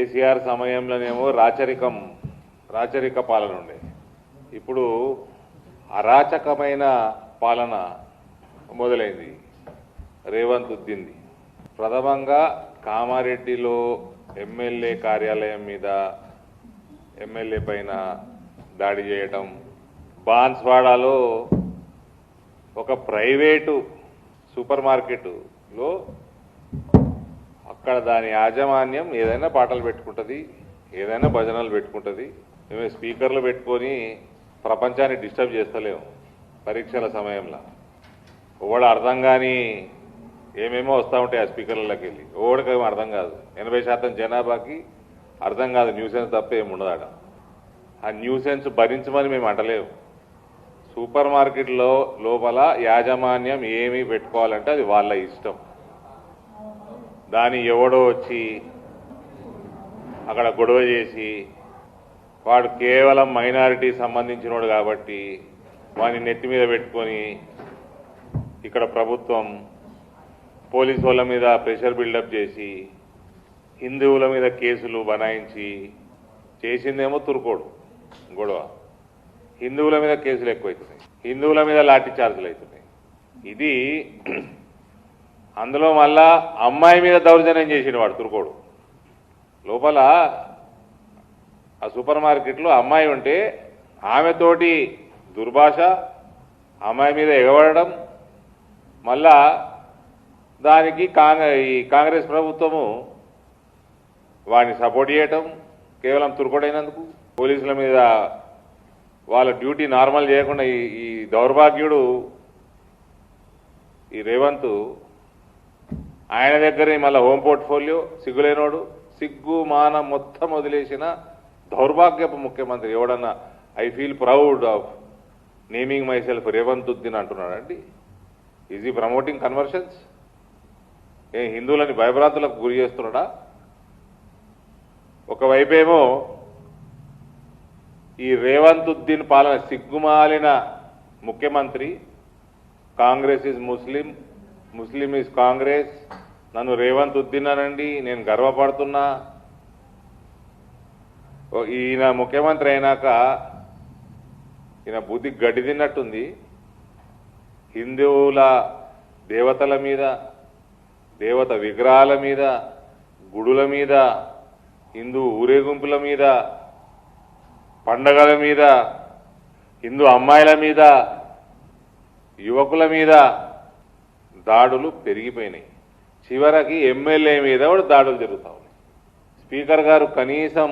కేసీఆర్ సమయంలోనేమో రాచరిక పాలన ఉండే. ఇప్పుడు అరాచకమైన పాలన మొదలైంది రేవంత్ ఉద్దింది. ప్రథమంగా కామారెడ్డిలో ఎమ్మెల్యే కార్యాలయం మీద ఎమ్మెల్యే పైన దాడి చేయటం, బాన్స్వాడలో ఒక ప్రైవేటు సూపర్ మార్కెట్లో అక్కడ దాని యాజమాన్యం ఏదైనా పాటలు పెట్టుకుంటుంది, ఏదైనా భజనలు పెట్టుకుంటుంది. మేము స్పీకర్లు పెట్టుకొని ప్రపంచాన్ని డిస్టర్బ్ చేస్తలేము. పరీక్షల సమయంలో ఓడ అర్థం కాని ఏమేమో వస్తూ ఉంటాయి ఆ స్పీకర్లకి వెళ్ళి, ఓడికేమో అర్థం కాదు. 80% జనాభాకి అర్థం కాదు న్యూసెన్స్ తప్ప ఏముండదాడ. ఆ న్యూసెన్స్ భరించమని మేము అంటలేము. సూపర్ మార్కెట్లో లోపల యాజమాన్యం ఏమి పెట్టుకోవాలంటే అది వాళ్ళ ఇష్టం. దాన్ని ఎవడో వచ్చి అక్కడ గొడవ చేసి వాడు కేవలం మైనారిటీ సంబంధించినోడు కాబట్టి వాడిని నెత్తి మీద పెట్టుకొని ఇక్కడ ప్రభుత్వం పోలీసు వాళ్ళ మీద ప్రెషర్ బిల్డప్ చేసి హిందువుల మీద కేసులు బనాయించి చేసిందేమో తురుకోడు గొడవ. హిందువుల మీద కేసులు ఎక్కువవుతున్నాయి, హిందువుల మీద లాఠీ చార్జీలు అవుతున్నాయి. ఇది అందులో మళ్ళా అమ్మాయి మీద దౌర్జన్యం చేసిన వాడు తురుకోడు. లోపల ఆ సూపర్ మార్కెట్లో అమ్మాయి ఉంటే ఆమెతోటి దుర్భాష, అమ్మాయి మీద ఎగబడడం, మళ్ళా దానికి ఈ కాంగ్రెస్ ప్రభుత్వము వాడిని సపోర్ట్ చేయటం కేవలం తురుకోడైనందుకు. పోలీసుల మీద వాళ్ళ డ్యూటీ నార్మల్ చేయకుండా ఈ దౌర్భాగ్యుడు ఈ రేవంత్ ఆయన దగ్గరే మళ్ళీ హోమ్ పోర్ట్ఫోలియో సిగ్గులేనోడు, సిగ్గు మానం మొత్తం వదిలేసిన దౌర్భాగ్యపు ముఖ్యమంత్రి. ఎవడన్నా I feel proud of naming myself Revanth Uddin అంటున్నాడండి. ఈజ్ ఈ ప్రమోటింగ్ కన్వర్షన్స్? హిందువులని భయభ్రాంతులకు గురి చేస్తున్నాడా? ఒకవైపేమో ఈ రేవంత్ ఉద్దీన్ పాలన సిగ్గుమాలిన ముఖ్యమంత్రి, Congress is Muslim, Muslim is Congress, నన్ను రేవంత్ ఉద్దీన్ అనండి, నేను గర్వపడుతున్నా. ఈయన ముఖ్యమంత్రి అయినాక ఈయన బుద్ధి గడ్డి తిన్నట్టుంది. హిందువుల దేవతల మీద, దేవత విగ్రహాల మీద, గుడుల మీద, హిందూ ఊరేగింపుల మీద, పండగల మీద, హిందూ అమ్మాయిల మీద, యువకుల మీద దాడులు పెరిగిపోయినాయి. చివరికి ఎమ్మెల్యే మీద కూడా దాడులు జరుగుతూ ఉన్నాయి. స్పీకర్ గారు కనీసం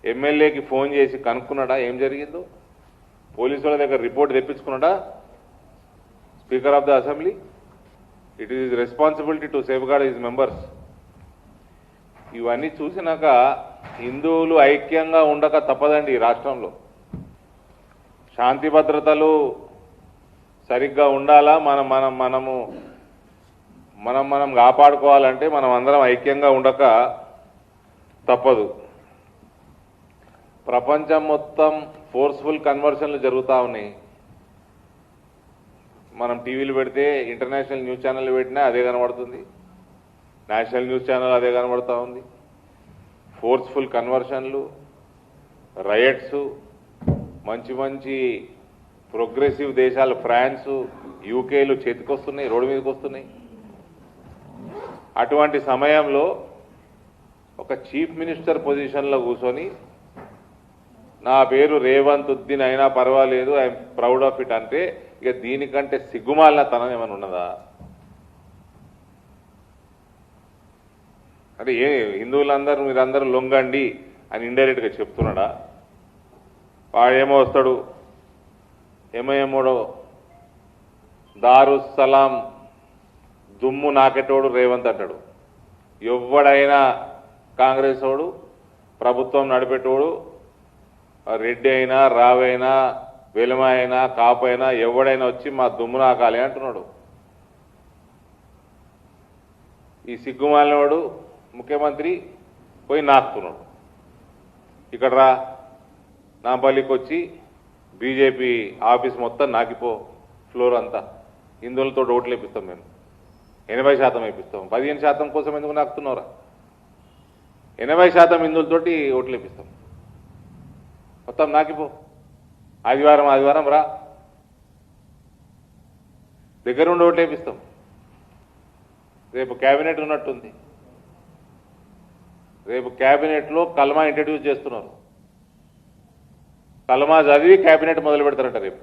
ఎమ్మెల్యేకి ఫోన్ చేసి కనుక్కున్నాడా ఏం జరిగిందో? పోలీసు వాళ్ళ దగ్గర రిపోర్ట్ తెప్పించుకున్నాడా? Speaker of the assembly, it is responsibility to safeguard his members. ఇవన్నీ చూసినాక హిందువులు ఐక్యంగా ఉండక తప్పదండి. ఈ రాష్ట్రంలో శాంతి భద్రతలు సరిగ్గా ఉండాలా, మనం కాపాడుకోవాలంటే మనం అందరం ఐక్యంగా ఉండక తప్పదు. ప్రపంచం మొత్తం ఫోర్స్ఫుల్ కన్వర్షన్లు జరుగుతూ ఉన్నాయి. మనం టీవీలు పెడితే, ఇంటర్నేషనల్ న్యూస్ ఛానల్ పెట్టినా అదే కనబడుతుంది, నేషనల్ న్యూస్ ఛానల్ అదే కనబడుతూ ఉంది. ఫోర్స్ఫుల్ కన్వర్షన్లు, రయట్స్, మంచి ప్రోగ్రెసివ్ దేశాలు ఫ్రాన్స్, యూకేలు చేతికొస్తున్నాయి, రోడ్డు మీదకి వస్తున్నాయి. అటువంటి సమయంలో ఒక చీఫ్ మినిస్టర్ పొజిషన్లో కూర్చొని నా పేరు రేవంత్ ఉద్దీన్ అయినా పర్వాలేదు, ఐఎమ్ ప్రౌడ్ ఆఫ్ ఇట్ అంటే ఇక దీనికంటే సిగ్గుమాలిన తనం ఏమైనా ఉన్నదా? అంటే హిందువులందరూ మీరందరూ లొంగండి అని ఇండైరెక్ట్గా చెప్తున్నాడా? వాడేమో వస్తాడు, ఏమోడో దారుస్సలాం దుమ్ము నాకెటోడు రేవంత్ అంటాడు. ఎవడైనా కాంగ్రెస్ వాడు, ప్రభుత్వం నడిపేటోడు, రెడ్డి అయినా, రావైనా, వెలుమ అయినా, కాపైనా ఎవడైనా వచ్చి మా దుమ్ము నాకాలి అంటున్నాడు. ఈ సిగ్గుమాలినవాడు ముఖ్యమంత్రి పోయి నాకుతున్నాడు. ఇక్కడ రా, నాంపల్లికి వచ్చి బీజేపీ ఆఫీస్ మొత్తం నాకిపో, ఫ్లోర్ అంతా హిందువులతో ఓట్లు వేపిస్తాం, మేము 80% వేపిస్తాం, 15% కోసం ఎందుకు నాకుతున్నారా? 80% హిందువులతోటి ఓట్లు ఇప్పిస్తాం. మొత్తం నాకిపో, ఆదివారం రా, దగ్గరుండి ఓట్లు వేపిస్తాం. రేపు క్యాబినెట్ ఉన్నట్టుంది. రేపు క్యాబినెట్లో కల్మా ఇంట్రడ్యూస్ చేస్తున్నారు. కల్మా చదివి క్యాబినెట్ మొదలు పెడతారంట రేపు.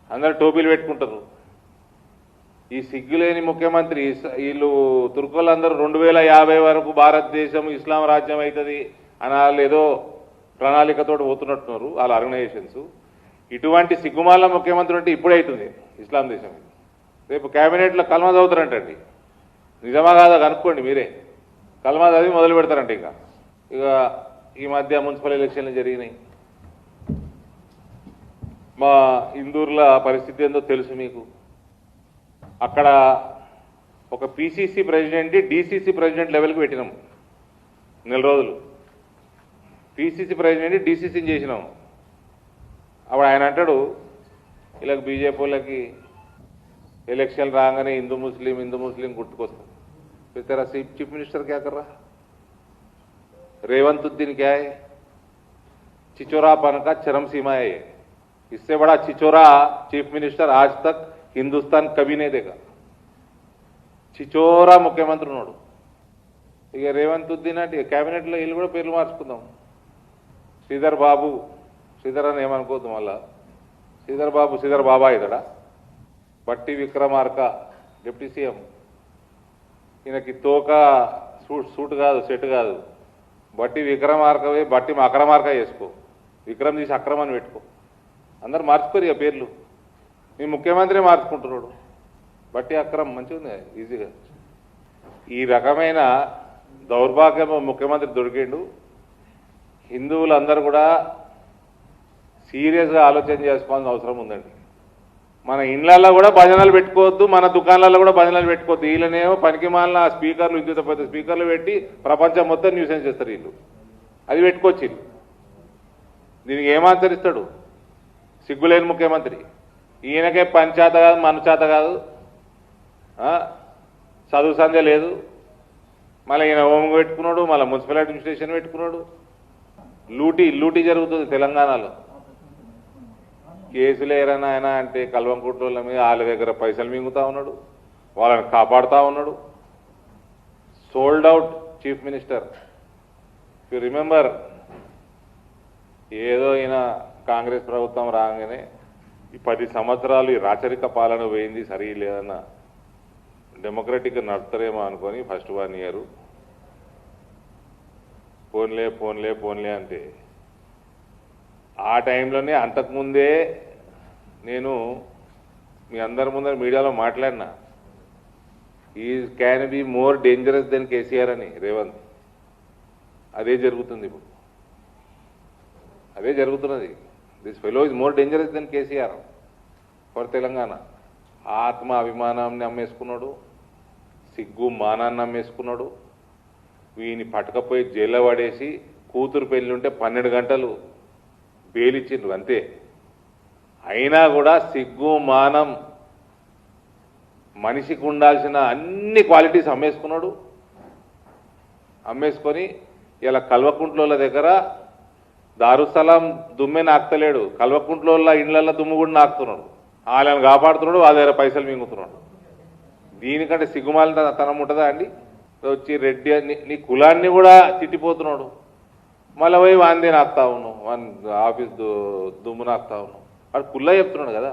అందరు టోపీలు పెట్టుకుంటారు. ఈ సిగ్గులేని ముఖ్యమంత్రి వీళ్ళు తుర్కోళ్ళందరూ 2050 వరకు భారతదేశం ఇస్లాం రాజ్యం అవుతుంది అని వాళ్ళు ఏదో ప్రణాళికతో పోతున్నట్టున్నారు వాళ్ళ ఆర్గనైజేషన్స్. ఇటువంటి సిగ్గుమాల ముఖ్యమంత్రి అంటే ఇప్పుడే అవుతుంది ఇస్లాం దేశం. రేపు క్యాబినెట్లో కల్మా చదువుతారంటండి. నిజమా కాదా కనుక్కోండి మీరే. కల్మా చదివి మొదలు పెడతారంట. ఇక ఈ మధ్య మున్సిపల్ ఎలక్షన్లు జరిగినాయి. మా ఇందూరులో పరిస్థితి ఏందో తెలుసు మీకు. అక్కడ ఒక పిసిసి ప్రెసిడెంట్ డిసిసి ప్రెసిడెంట్ లెవెల్కి పెట్టినాం. 4 రోజులు పిసిసి ప్రెసిడెంట్ డిసిసిని చేసినాం. అప్పుడు ఆయన అంటాడు ఇలా బీజేపీ వాళ్ళకి ఎలక్షన్ రాగానే హిందూ ముస్లిం గుర్తుకొస్తాం. तेरा चीफ मिनिस्टर क्या कर रहा? रेवंतुद्दीन क्या है? चिचोरापन का चरम सीमा है ये. इससे बड़ा चिचोरा चीफ मिनिस्टर आज तक हिंदुस्तान कभी नहीं देखा. చిచోరా ముఖ్యమంత్రి ఉన్నాడు. ఇక రేవంత్ ఉద్దీన్ అంటే క్యాబినెట్లో వీళ్ళు కూడా పేర్లు మార్చుకుందాం. శ్రీధర్ బాబు, శ్రీధర్ అని ఏమనుకోద్దు మళ్ళా. శ్రీధర్ బాబా ఇతడా. బట్టి విక్రమార్క డిప్యూటీ సీఎం. ఈయనకి తోక సూట్ కాదు, సెట్ కాదు. బట్టి విక్రమార్కవే, బట్టి అక్రమార్క చేసుకో. విక్రమ్ తీసి అక్రమాన్ని పెట్టుకో. అందరు మార్చుకోరు ఇక పేర్లు. మీ ముఖ్యమంత్రి మార్చుకుంటున్నాడు. బట్టి అక్రమ్ మంచిగా ఉంది ఈజీగా. ఈ రకమైన దౌర్భాగ్యం ముఖ్యమంత్రి దొరికిండు. హిందువులందరూ కూడా సీరియస్గా ఆలోచన చేసుకోవాల్సిన అవసరం ఉందండి. మన ఇండ్లలో కూడా భజనలు పెట్టుకోవద్దు, మన దుకాణాలలో కూడా భజనలు పెట్టుకోవద్దు. వీళ్ళనేమో పనికి మాలిన స్పీకర్లు, విద్యుత్ పెద్ద స్పీకర్లు పెట్టి ప్రపంచం మొత్తం న్యూసెన్స్ చేస్తారు వీళ్ళు. అది పెట్టుకోవచ్చు వీళ్ళు. దీనికి ఏమాంతరిస్తాడు సిగ్గులేని ముఖ్యమంత్రి. ఈయనకే పంచాత కాదు, మనచాత కాదు, చదువు సంధ్య లేదు. మళ్ళీ ఈయన హోమ్ పెట్టుకున్నాడు, మళ్ళీ మున్సిపల్ అడ్మినిస్ట్రేషన్ పెట్టుకున్నాడు. లూటీ జరుగుతుంది తెలంగాణలో. కేసులు ఏరైనా ఆయన అంటే కల్వంకుట్ల మీద వాళ్ళ దగ్గర పైసలు మింగుతా ఉన్నాడు, వాళ్ళని కాపాడుతూ ఉన్నాడు. Sold out chief minister. You remember, ఏదో ఈయన కాంగ్రెస్ ప్రభుత్వం రాగానే ఈ 10 సంవత్సరాలు ఈ రాచరిక పాలన పోయింది, సరిలేదన్న డెమోక్రటిక్ నడుపుతారేమో అనుకొని ఫస్ట్ 1 ఇయర్ పోన్లే అంటే ఆ టైంలోనే అంతకుముందే నేను మీ అందరి ముందర మీడియాలో మాట్లాడినా. Is can be more dangerous than KCR అని రేవంత్. అదే జరుగుతుంది ఇప్పుడు, అదే జరుగుతున్నది. This fellow is more dangerous than KCR for Telangana. ఆత్మ అభిమానాన్ని అమ్మేసుకున్నాడు, సిగ్గు మానాన్ని అమ్మేసుకున్నాడు. వీని పట్టకపోయి జైల్లో పడేసి కూతురు పెళ్లి ఉంటే 12 గంటలు బెయిలిచ్చిండ్రు అంతే. అయినా కూడా సిగ్గు మానం, మనిషికి ఉండాల్సిన అన్ని క్వాలిటీస్ అమ్మేసుకున్నాడు. అమ్మేసుకొని ఇలా కల్వకుంట్లోళ్ళ దగ్గర దారుసలాం దుమ్మే నాకుతలేడు, కల్వకుంట్లోళ్ళ ఇండ్లల్లో దుమ్ము కూడా నాకుతున్నాడు. వాళ్ళని కాపాడుతున్నాడు, వాళ్ళ దగ్గర పైసలు మింగుతున్నాడు. దీనికంటే సిగ్గుమాలిన తనం ఉంటుందా అండి? వచ్చి రెడ్డి నీ కులాన్ని కూడా తిట్టిపోతున్నాడు. మళ్ళీ పోయి వాందే నాకుతా ఉన్నావు, ఆఫీస్ దుమ్ము నాకుతా ఉన్నావు. వాడు కుల్లా చెప్తున్నాడు కదా.